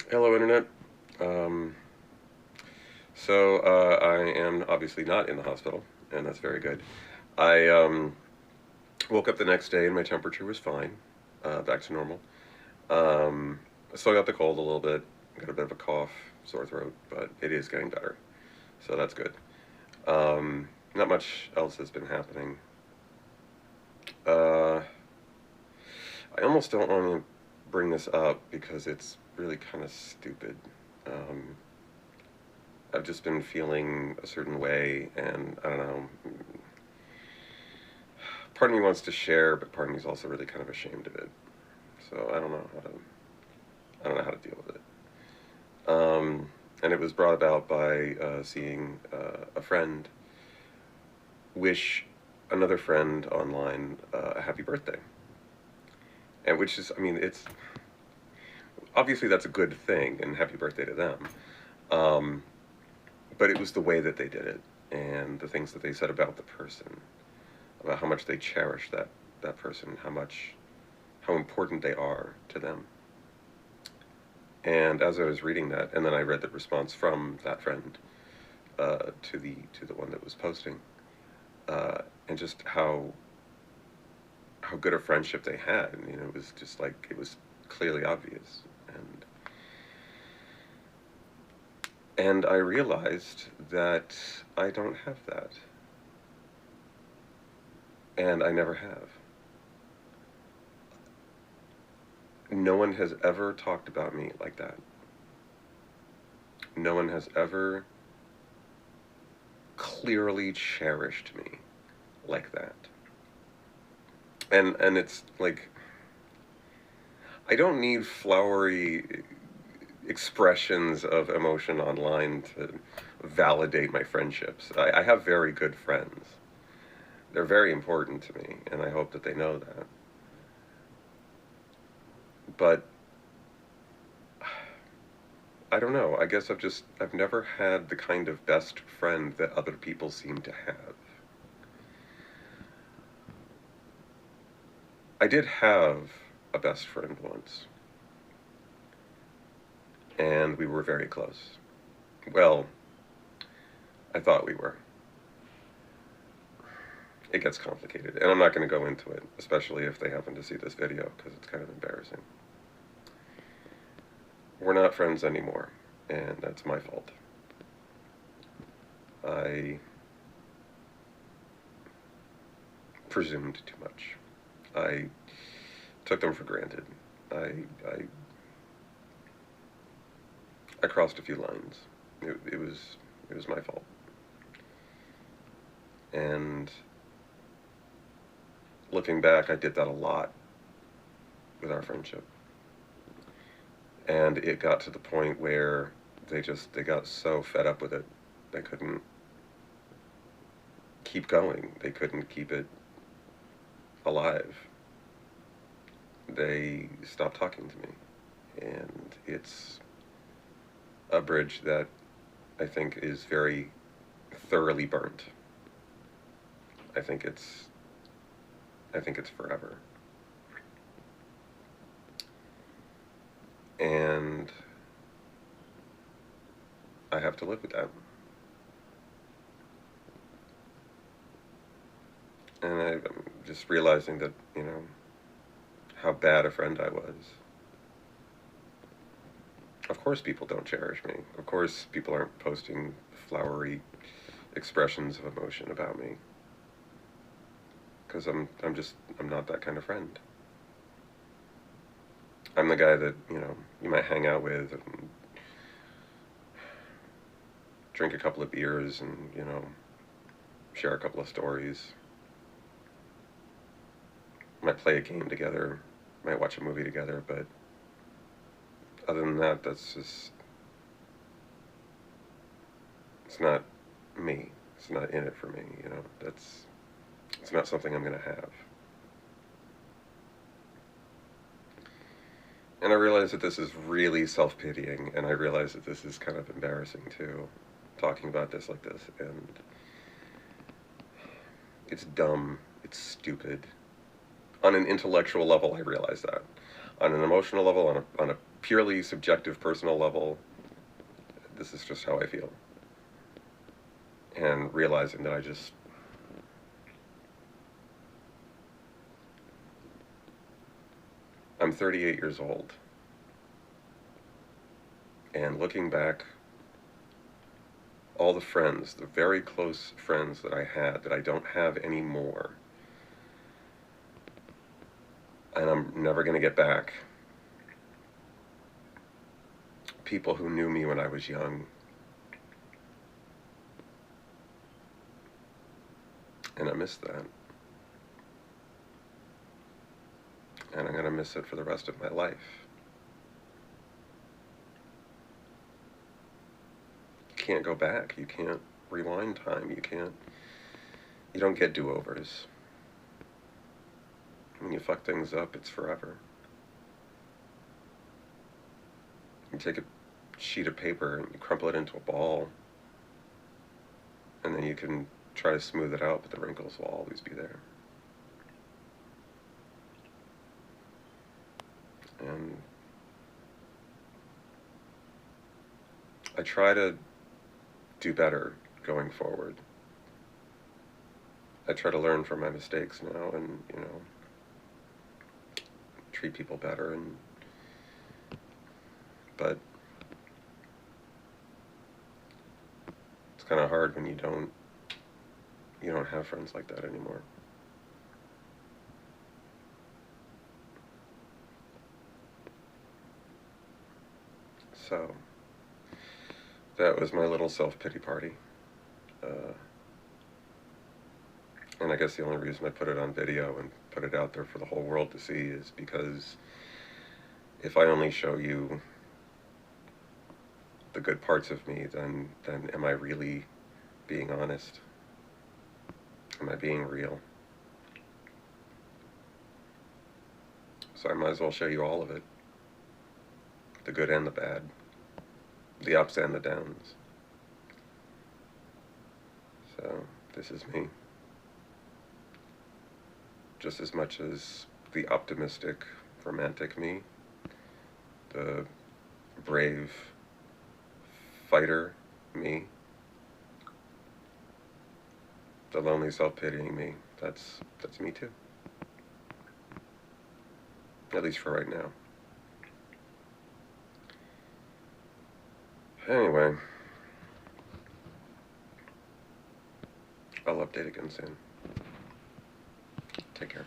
Hello, Internet. Um, I am obviously not in the hospital, and that's very good. I woke up the next day and my temperature was fine, back to normal. Um, I still got the cold a little bit, got a bit of a cough, sore throat, but it is getting better, so that's good. Not much else has been happening. Uh, I almost don't want to bring this up because it's really kind of stupid. Um, I've just been feeling a certain way, and I don't know. Part of me wants to share, but part of me is also really kind of ashamed of it. So I don't know how to deal with it. And it was brought about by seeing a friend wish another friend online a happy birthday, and which is, I mean, it's obviously that's a good thing, and happy birthday to them. Um, but it was the way that they did it, and the things that they said about the person, about how much they cherish that person, how important they are to them. And as I was reading that, and then I read the response from that friend to the one that was posting, and just how good a friendship they had. And, it was just like it was clearly obvious. And I realized that I don't have that, and I never have. No one has ever talked about me like that. No one has ever clearly cherished me like that. And it's like I don't need flowery expressions of emotion online to validate my friendships. I have very good friends. They're very important to me, and I hope that they know that. But I don't know. I guess I've never had the kind of best friend that other people seem to have. I did have a best friend once, and we were very close. Well, I thought we were. It gets complicated, and I'm not going to go into it, especially if they happen to see this video, because it's kind of embarrassing. We're not friends anymore, and that's my fault. I presumed too much. I took them for granted. I, I, I crossed a few lines. It was my fault. And looking back, I did that a lot with our friendship. And it got to the point where they got so fed up with it, they couldn't keep going. They couldn't keep it alive. They stopped talking to me. And it's a bridge that I think is very thoroughly burnt. I think it's I think it's forever. And I have to live with that. And I'm just realizing that, how bad a friend I was. Of course people don't cherish me. Of course people aren't posting flowery expressions of emotion about me. Because I'm not that kind of friend. I'm the guy that, you might hang out with and drink a couple of beers and, share a couple of stories. Might play a game together, might watch a movie together, but other than that, it's not me. It's not in it for me, it's not something I'm going to have. And I realize that this is really self-pitying, and I realize that this is kind of embarrassing too, talking about this like this, and it's dumb, it's stupid. On an intellectual level, I realize that. On an emotional level, on a purely subjective, personal level, this is just how I feel. And realizing that I'm 38 years old. And looking back, all the friends, the very close friends that I had that I don't have anymore, and I'm never going to get back. People who knew me when I was young. And I miss that. And I'm going to miss it for the rest of my life. You can't go back. You can't rewind time. You don't get do-overs. When you fuck things up, it's forever. You take a sheet of paper and you crumple it into a ball, and then you can try to smooth it out, but the wrinkles will always be there. And I try to do better going forward. I try to learn from my mistakes now and, treat people better, but it's kind of hard when you don't have friends like that anymore. So that was my little self-pity party. And I guess the only reason I put it on video and put it out there for the whole world to see is because if I only show you the good parts of me, then am I really being honest? Am I being real? So I might as well show you all of it. The good and the bad. The ups and the downs. So, this is me. Just as much as the optimistic, romantic me, the brave fighter me, the lonely, self-pitying me, that's me too. At least for right now. Anyway, I'll update again soon. Take care.